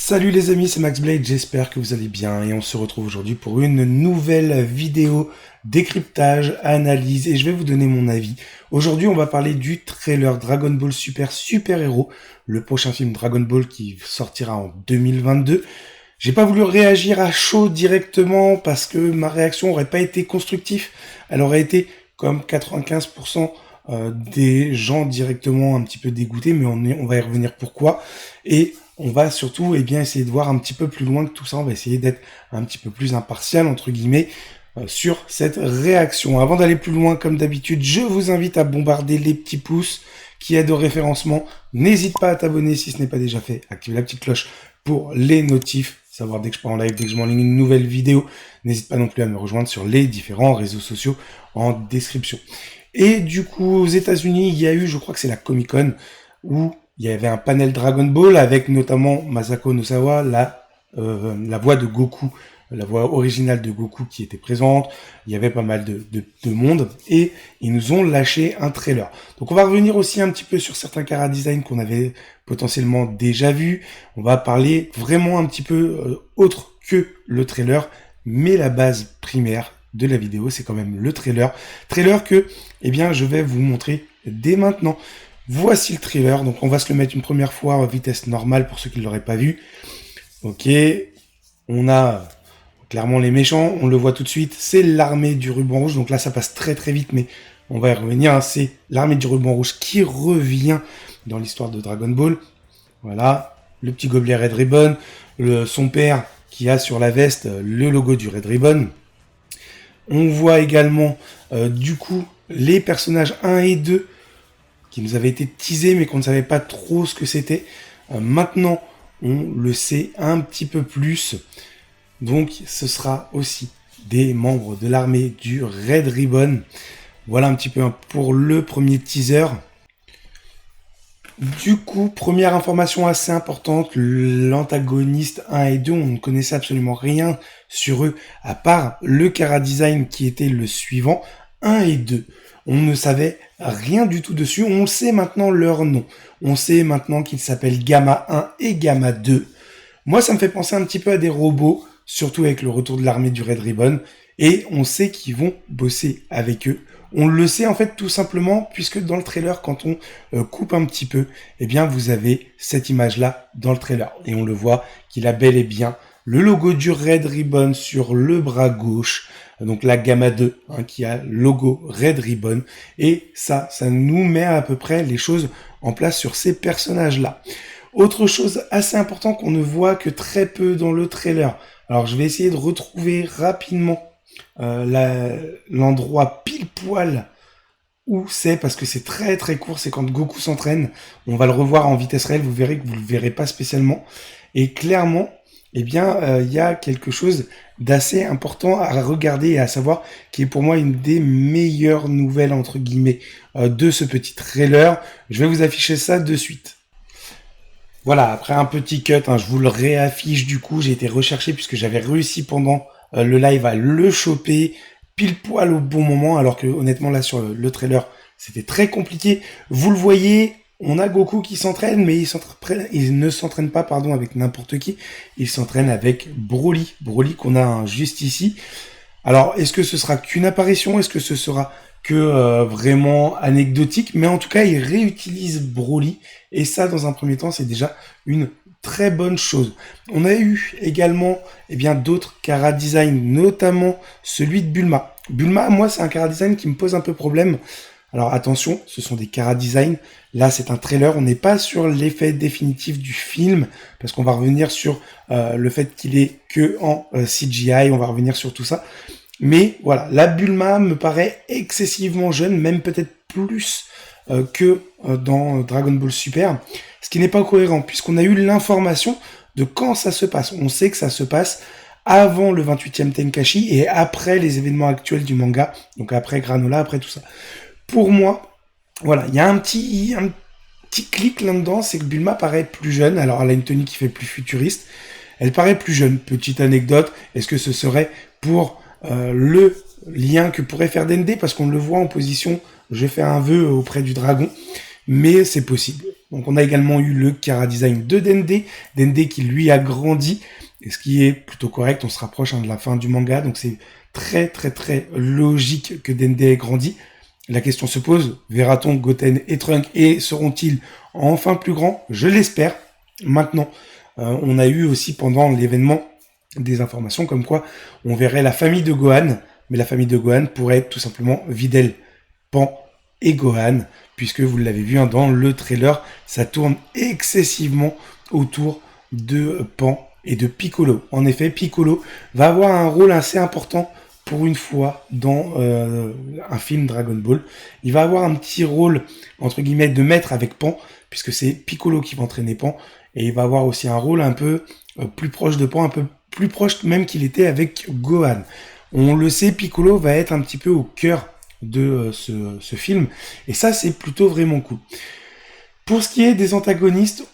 Salut les amis, c'est Max Blade, j'espère que vous allez bien et on se retrouve aujourd'hui pour une nouvelle vidéo décryptage, analyse et je vais vous donner mon avis. Aujourd'hui on va parler du trailer Dragon Ball Super Super Hero, le prochain film Dragon Ball qui sortira en 2022. J'ai pas voulu réagir à chaud directement parce que ma réaction aurait pas été constructive, elle aurait été comme 95% des gens directement un petit peu dégoûtés, mais on va y revenir pourquoi. Et on va surtout essayer de voir un petit peu plus loin que tout ça, on va essayer d'être un petit peu plus impartial, entre guillemets, sur cette réaction. Avant d'aller plus loin, comme d'habitude, je vous invite à bombarder les petits pouces qui aident au référencement. N'hésite pas à t'abonner si ce n'est pas déjà fait, active la petite cloche pour les notifs, savoir dès que je pars en live, dès que je m'enligne une nouvelle vidéo. N'hésite pas non plus à me rejoindre sur les différents réseaux sociaux en description. Et du coup, aux États-Unis, il y a eu, je crois que c'est la Comic-Con, où il y avait un panel Dragon Ball avec notamment Masako Nosawa, la voix de Goku, la voix originale de Goku qui était présente. Il y avait pas mal de monde et ils nous ont lâché un trailer. Donc on va revenir aussi un petit peu sur certains chara-design qu'on avait potentiellement déjà vus. On va parler vraiment un petit peu autre que le trailer, mais la base primaire de la vidéo, c'est quand même le trailer. Trailer que, je vais vous montrer dès maintenant. Voici le trailer, donc on va se le mettre une première fois à vitesse normale pour ceux qui ne l'auraient pas vu. Ok, on a clairement les méchants, on le voit tout de suite, c'est l'armée du ruban rouge, donc là ça passe très très vite, mais on va y revenir, hein. C'est l'armée du ruban rouge qui revient dans l'histoire de Dragon Ball. Voilà, le petit gobelet Red Ribbon, son père qui a sur la veste le logo du Red Ribbon. On voit également les personnages 1 et 2 qui nous avaient été teasés mais qu'on ne savait pas trop ce que c'était. Maintenant, on le sait un petit peu plus. Donc, ce sera aussi des membres de l'armée du Red Ribbon. Voilà un petit peu pour le premier teaser. Du coup, première information assez importante, l'antagoniste 1 et 2, on ne connaissait absolument rien sur eux, à part le chara-design qui était le suivant, 1 et 2. On ne savait rien du tout dessus, on sait maintenant leur nom. On sait maintenant qu'ils s'appellent Gamma 1 et Gamma 2. Moi, ça me fait penser un petit peu à des robots, surtout avec le retour de l'armée du Red Ribbon, et on sait qu'ils vont bosser avec eux. On le sait en fait tout simplement puisque dans le trailer, quand on coupe un petit peu, vous avez cette image-là dans le trailer. Et on le voit qu'il a bel et bien le logo du Red Ribbon sur le bras gauche. Donc la Gamma 2 qui a le logo Red Ribbon. Et ça nous met à peu près les choses en place sur ces personnages-là. Autre chose assez importante qu'on ne voit que très peu dans le trailer. Alors je vais essayer de retrouver rapidement l'endroit pile poil où c'est, parce que c'est très très court, c'est quand Goku s'entraîne. On va le revoir en vitesse réelle, vous verrez que vous le verrez pas spécialement. Et clairement, il y a quelque chose d'assez important à regarder et à savoir, qui est pour moi une des meilleures nouvelles entre guillemets de ce petit trailer. Je vais vous afficher ça de suite. Voilà, après un petit cut, je vous le réaffiche du coup, j'ai été recherché puisque j'avais réussi pendant le live à le choper pile poil au bon moment, alors que honnêtement là sur le trailer c'était très compliqué. Vous le voyez, on a Goku qui s'entraîne, mais il ne s'entraîne pas avec n'importe qui, il s'entraîne avec Broly qu'on a juste ici. Alors est-ce que ce sera qu'une apparition, est-ce que ce sera que vraiment anecdotique, mais en tout cas il réutilise Broly, et ça dans un premier temps c'est déjà une très bonne chose. On a eu également d'autres chara-design, notamment celui de Bulma. Bulma, moi c'est un chara-design qui me pose un peu problème. Alors attention, ce sont des chara-design, là c'est un trailer, on n'est pas sur l'effet définitif du film, parce qu'on va revenir sur le fait qu'il est que en CGI, on va revenir sur tout ça. Mais voilà, la Bulma me paraît excessivement jeune, même peut-être plus que dans Dragon Ball Super, ce qui n'est pas cohérent, puisqu'on a eu l'information de quand ça se passe. On sait que ça se passe avant le 28e Tenkaichi et après les événements actuels du manga, donc après Granola, après tout ça. Pour moi, voilà, il y a un petit clic là-dedans, c'est que Bulma paraît plus jeune. Alors elle a une tenue qui fait plus futuriste, elle paraît plus jeune. Petite anecdote, est-ce que ce serait pour le lien que pourrait faire Dende, parce qu'on le voit en position, je fais un vœu auprès du dragon, mais c'est possible. Donc on a également eu le chara design de Dende qui lui a grandi, et ce qui est plutôt correct, on se rapproche de la fin du manga, donc c'est très très très logique que Dende ait grandi. La question se pose, verra-t-on Goten et Trunk et seront-ils enfin plus grands? Je l'espère. Maintenant, on a eu aussi pendant l'événement des informations comme quoi on verrait la famille de Gohan, mais la famille de Gohan pourrait être tout simplement Videl, Pan et Gohan, puisque vous l'avez vu dans le trailer, ça tourne excessivement autour de Pan et de Piccolo. En effet, Piccolo va avoir un rôle assez important pour une fois dans un film Dragon Ball. Il va avoir un petit rôle, entre guillemets, de maître avec Pan, puisque c'est Piccolo qui va entraîner Pan, et il va avoir aussi un rôle un peu plus proche de Pan, un peu plus proche même qu'il était avec Gohan. On le sait, Piccolo va être un petit peu au cœur de ce film, et ça c'est plutôt vraiment cool. Pour ce qui est des antagonistes,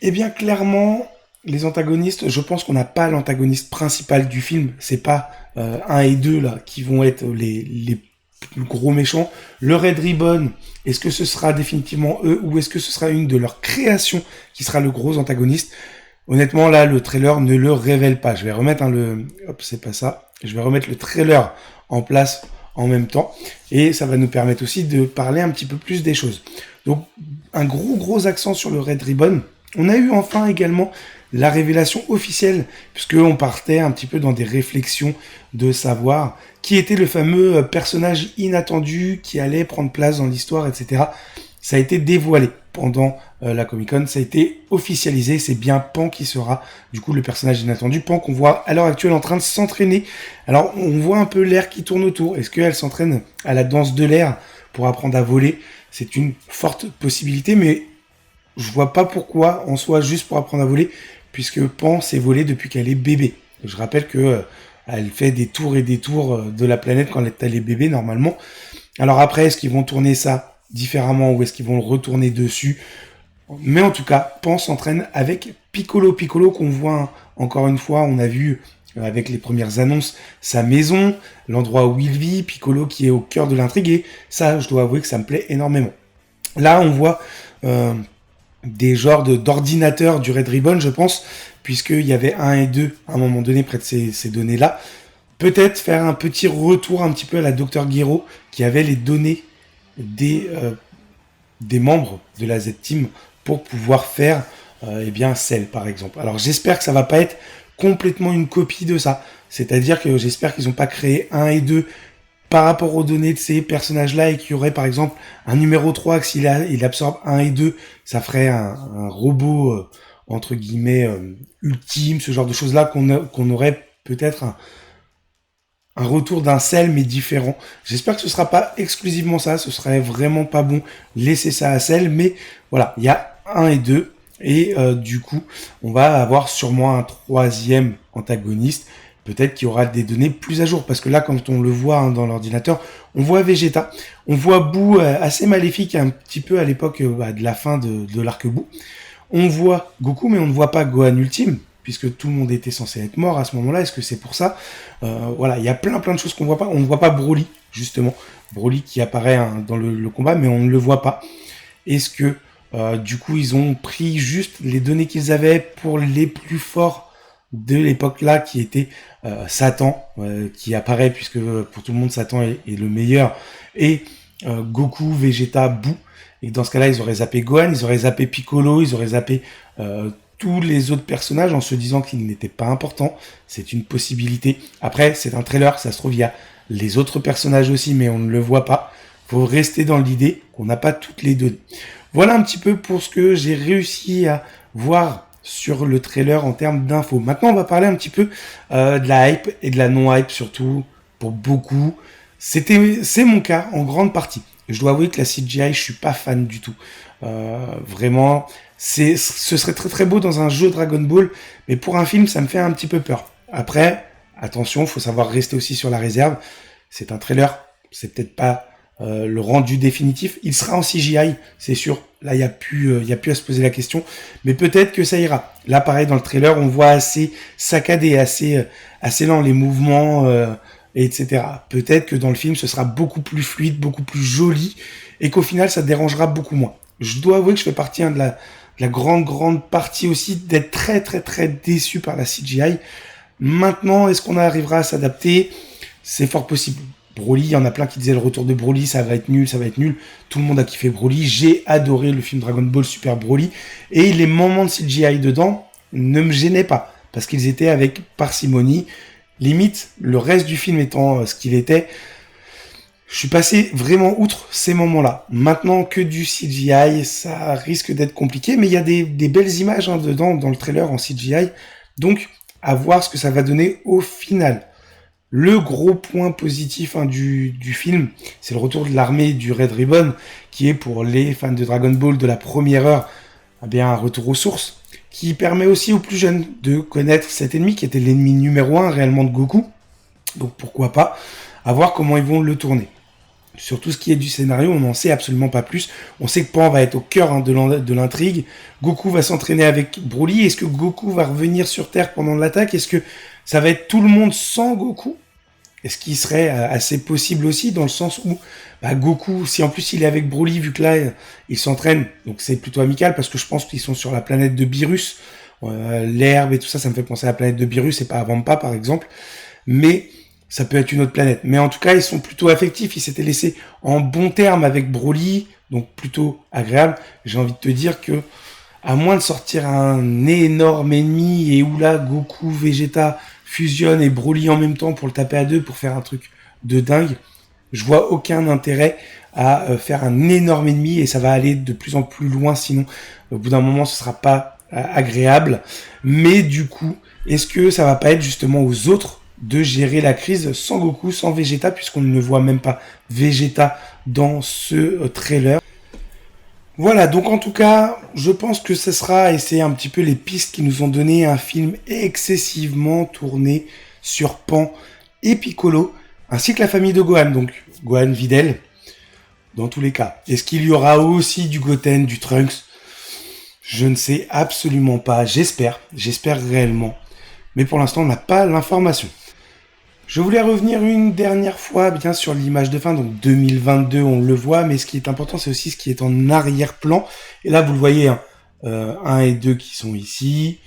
eh bien clairement, les antagonistes, je pense qu'on n'a pas l'antagoniste principal du film, c'est pas 1 et 2 là qui vont être les plus gros méchants. Le Red Ribbon, est-ce que ce sera définitivement eux ou est-ce que ce sera une de leurs créations qui sera le gros antagoniste? Honnêtement là, le trailer ne le révèle pas. Je vais remettre c'est pas ça. Je vais remettre le trailer en place en même temps et ça va nous permettre aussi de parler un petit peu plus des choses. Donc un gros accent sur le Red Ribbon. On a eu enfin également la révélation officielle, puisqu'on partait un petit peu dans des réflexions de savoir qui était le fameux personnage inattendu qui allait prendre place dans l'histoire, etc. Ça a été dévoilé pendant la Comic-Con, ça a été officialisé, c'est bien Pan qui sera du coup le personnage inattendu, Pan qu'on voit à l'heure actuelle en train de s'entraîner. Alors on voit un peu l'air qui tourne autour, est-ce qu'elle s'entraîne à la danse de l'air pour apprendre à voler? C'est une forte possibilité, mais je vois pas pourquoi en soit juste pour apprendre à voler, puisque Pan s'est volé depuis qu'elle est bébé. Je rappelle que elle fait des tours et des tours de la planète quand elle est bébé normalement. Alors après, est-ce qu'ils vont tourner ça différemment ou est-ce qu'ils vont le retourner dessus? Mais en tout cas, Pan s'entraîne avec Piccolo. Piccolo qu'on voit encore une fois, on a vu avec les premières annonces sa maison, l'endroit où il vit, Piccolo qui est au cœur de l'intrigue et ça, je dois avouer que ça me plaît énormément. Là, on voit des genres d'ordinateurs du Red Ribbon, je pense, puisqu'il y avait 1 et 2 à un moment donné près de ces données-là. Peut-être faire un petit retour un petit peu à la Dr Gero, qui avait les données des membres de la Z-Team pour pouvoir faire eh bien Cell, par exemple. Alors j'espère que ça va pas être complètement une copie de ça. C'est-à-dire que j'espère qu'ils n'ont pas créé 1 et 2 par rapport aux données de ces personnages-là et qu'il y aurait par exemple un numéro 3 que s'il il absorbe 1 et 2, ça ferait un robot entre guillemets ultime, ce genre de choses-là qu'on aurait peut-être un retour d'un Cell mais différent. J'espère que ce sera pas exclusivement ça, ce serait vraiment pas bon laisser ça à Cell, mais voilà, il y a 1 et 2 et du coup, on va avoir sûrement un troisième antagoniste. Peut-être qu'il y aura des données plus à jour, parce que là, quand on le voit dans l'ordinateur, on voit Vegeta, on voit Boo assez maléfique un petit peu à l'époque de la fin de l'arc Boo. On voit Goku, mais on ne voit pas Gohan Ultime, puisque tout le monde était censé être mort à ce moment-là. Est-ce que c'est pour ça? Voilà, il y a plein de choses qu'on voit pas. On ne voit pas Broly, justement. Broly qui apparaît dans le combat, mais on ne le voit pas. Est-ce que, du coup, ils ont pris juste les données qu'ils avaient pour les plus forts de l'époque là qui était Satan qui apparaît puisque pour tout le monde Satan est le meilleur et Goku, Vegeta, Boo et dans ce cas-là ils auraient zappé Gohan, ils auraient zappé Piccolo, ils auraient zappé tous les autres personnages en se disant qu'ils n'étaient pas importants. C'est une possibilité. Après c'est un trailer, ça se trouve il y a les autres personnages aussi mais on ne le voit pas. Faut rester dans l'idée qu'on n'a pas toutes les données. Voilà un petit peu pour ce que j'ai réussi à voir sur le trailer en termes d'infos. Maintenant, on va parler un petit peu de la hype et de la non-hype, surtout pour beaucoup. C'est mon cas en grande partie. Je dois avouer que la CGI, je suis pas fan du tout. Vraiment, ce serait très très beau dans un jeu Dragon Ball, mais pour un film, ça me fait un petit peu peur. Après, attention, faut savoir rester aussi sur la réserve. C'est un trailer, c'est peut-être pas le rendu définitif. Il sera en CGI, c'est sûr. Là, il y a plus à se poser la question. Mais peut-être que ça ira. Là, pareil, dans le trailer, on voit assez saccadé, assez lent les mouvements, etc. Peut-être que dans le film, ce sera beaucoup plus fluide, beaucoup plus joli, et qu'au final, ça dérangera beaucoup moins. je dois avouer que je fais partie de la grande partie aussi d'être très déçu par la CGI. Maintenant, est-ce qu'on arrivera à s'adapter? C'est fort possible. Broly, il y en a plein qui disaient le retour de Broly, ça va être nul. Tout le monde a kiffé Broly. J'ai adoré le film Dragon Ball Super Broly. Et les moments de CGI dedans ne me gênaient pas. Parce qu'ils étaient avec parcimonie. Limite, le reste du film étant ce qu'il était, je suis passé vraiment outre ces moments-là. Maintenant que du CGI, ça risque d'être compliqué. Mais il y a des belles images dedans, dans le trailer en CGI. Donc, à voir ce que ça va donner au final. Le gros point positif du film, c'est le retour de l'armée du Red Ribbon, qui est pour les fans de Dragon Ball de la première heure, un retour aux sources, qui permet aussi aux plus jeunes de connaître cet ennemi qui était l'ennemi numéro 1 réellement de Goku. Donc pourquoi pas, à voir comment ils vont le tourner. Sur tout ce qui est du scénario, on n'en sait absolument pas plus. On sait que Pan va être au cœur de l'intrigue. Goku va s'entraîner avec Broly. Est-ce que Goku va revenir sur Terre pendant l'attaque? Est-ce que ça va être tout le monde sans Goku? Est-ce qu'il serait assez possible aussi, dans le sens où Goku, si en plus il est avec Broly, vu que là il s'entraîne, donc c'est plutôt amical, parce que je pense qu'ils sont sur la planète de Beerus, l'herbe et tout ça, ça me fait penser à la planète de Beerus et pas à Vampa par exemple, mais ça peut être une autre planète. Mais en tout cas, ils sont plutôt affectifs, ils s'étaient laissés en bon terme avec Broly, donc plutôt agréable. J'ai envie de te dire que, à moins de sortir un énorme ennemi et où là, Goku, Vegeta fusionnent et Broly en même temps pour le taper à deux, pour faire un truc de dingue, je vois aucun intérêt à faire un énorme ennemi et ça va aller de plus en plus loin, sinon au bout d'un moment ce sera pas agréable. Mais du coup, est-ce que ça va pas être justement aux autres de gérer la crise sans Goku, sans Vegeta, puisqu'on ne voit même pas Vegeta dans ce trailer? Voilà, donc en tout cas, je pense que ce sera, et c'est un petit peu les pistes qui nous ont donné, un film excessivement tourné sur Pan et Piccolo, ainsi que la famille de Gohan, donc Gohan, Videl, dans tous les cas. Est-ce qu'il y aura aussi du Goten, du Trunks? Je ne sais absolument pas, j'espère réellement, mais pour l'instant on n'a pas l'information. Je voulais revenir une dernière fois bien sur l'image de fin, donc 2022 on le voit, mais ce qui est important c'est aussi ce qui est en arrière-plan. Et là vous le voyez, 1 et 2 qui sont ici.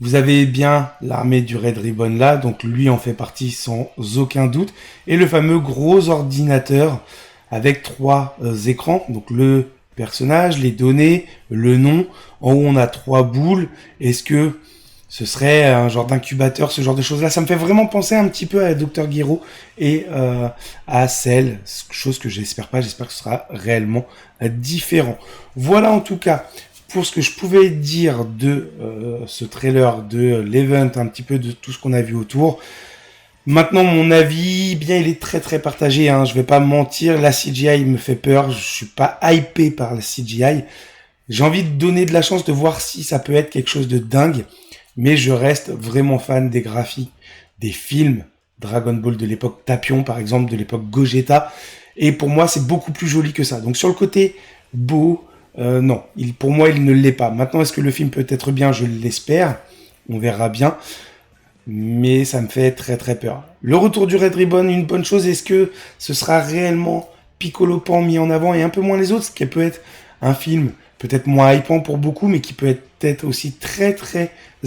Vous avez bien l'armée du Red Ribbon là, donc lui en fait partie sans aucun doute. Et le fameux gros ordinateur avec 3 écrans, donc le personnage, les données, le nom. En haut on a 3 boules. Est-ce que ce serait un genre d'incubateur, ce genre de choses-là? Ça me fait vraiment penser un petit peu à Dr. Gero et à Cell, chose que j'espère pas, j'espère que ce sera réellement différent. Voilà en tout cas pour ce que je pouvais dire de ce trailer, de l'event, un petit peu de tout ce qu'on a vu autour. Maintenant, mon avis, bien, il est très partagé, hein, je vais pas mentir, la CGI me fait peur, je suis pas hypé par la CGI. J'ai envie de donner de la chance de voir si ça peut être quelque chose de dingue. Mais je reste vraiment fan des graphiques, des films Dragon Ball de l'époque Tapion, par exemple, de l'époque Gogeta. Et pour moi, c'est beaucoup plus joli que ça. Donc sur le côté beau, non, pour moi, il ne l'est pas. Maintenant, est-ce que le film peut être bien? Je l'espère. On verra bien. Mais ça me fait très peur. Le retour du Red Ribbon, une bonne chose. Est-ce que ce sera réellement Piccolo Pan mis en avant et un peu moins les autres? Ce qui peut être un film peut-être moins hypant pour beaucoup, mais qui peut être peut-être aussi très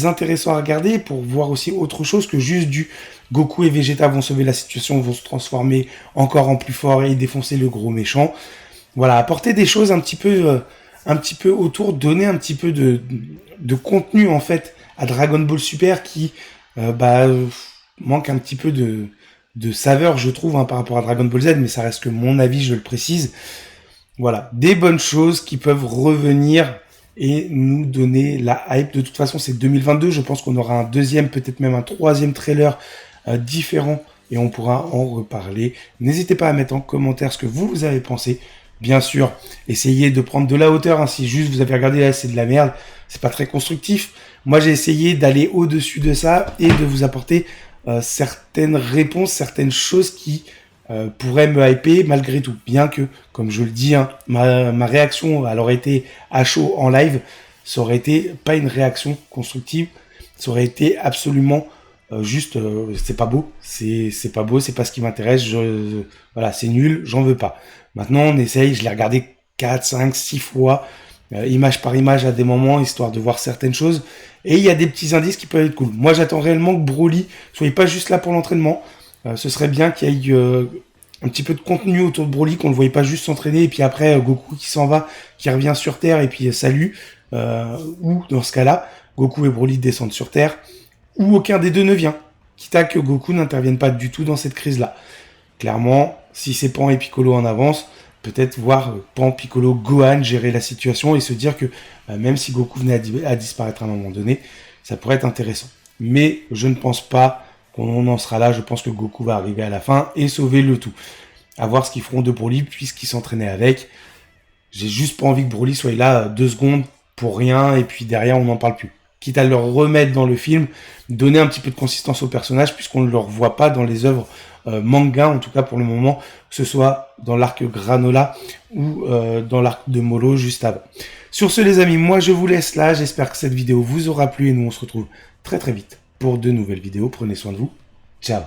intéressant à regarder pour voir aussi autre chose que juste du Goku et Vegeta vont sauver la situation, vont se transformer encore en plus fort et défoncer le gros méchant. Voilà, apporter des choses un petit peu autour, donner un petit peu de contenu en fait à Dragon Ball Super qui manque un petit peu de saveur, je trouve, par rapport à Dragon Ball Z, mais ça reste que mon avis, je le précise. Voilà, des bonnes choses qui peuvent revenir et nous donner la hype. De toute façon, c'est 2022. Je pense qu'on aura un deuxième, peut-être même un troisième trailer différent et on pourra en reparler. N'hésitez pas à mettre en commentaire ce que vous avez pensé. Bien sûr, essayez de prendre de la hauteur. Hein. Si juste vous avez regardé là, c'est de la merde, c'est pas très constructif. Moi, j'ai essayé d'aller au-dessus de ça et de vous apporter certaines réponses, certaines choses qui pourrait me hyper malgré tout, bien que, comme je le dis, hein, ma réaction, elle aurait été à chaud en live, ça aurait été pas une réaction constructive, ça aurait été absolument juste, c'est pas beau, c'est pas beau, c'est pas ce qui m'intéresse, voilà, c'est nul, j'en veux pas. Maintenant, on essaye, je l'ai regardé 4, 5, 6 fois, image par image à des moments, histoire de voir certaines choses. Et il y a des petits indices qui peuvent être cool. Moi, j'attends réellement que Broly soit pas juste là pour l'entraînement. Ce serait bien qu'il y ait un petit peu de contenu autour de Broly, qu'on ne le voyait pas juste s'entraîner, et puis après, Goku qui s'en va, qui revient sur Terre, et puis salut. Ou, dans ce cas-là, Goku et Broly descendent sur Terre, ou aucun des deux ne vient. Quitte à que Goku n'intervienne pas du tout dans cette crise-là. Clairement, si c'est Pan et Piccolo en avance, peut-être voir Pan, Piccolo, Gohan gérer la situation et se dire que même si Goku venait à disparaître à un moment donné, ça pourrait être intéressant. Mais je ne pense pas qu'on en sera là. Je pense que Goku va arriver à la fin et sauver le tout. À voir ce qu'ils feront de Broly puisqu'ils s'entraînaient avec. J'ai juste pas envie que Broly soit là 2 secondes pour rien et puis derrière on n'en parle plus. Quitte à le remettre dans le film, donner un petit peu de consistance au personnage puisqu'on ne le revoit pas dans les œuvres manga, en tout cas pour le moment, que ce soit dans l'arc Granola ou dans l'arc de Molo juste avant. Sur ce les amis, moi je vous laisse là, j'espère que cette vidéo vous aura plu et nous on se retrouve très très vite pour de nouvelles vidéos. Prenez soin de vous, ciao.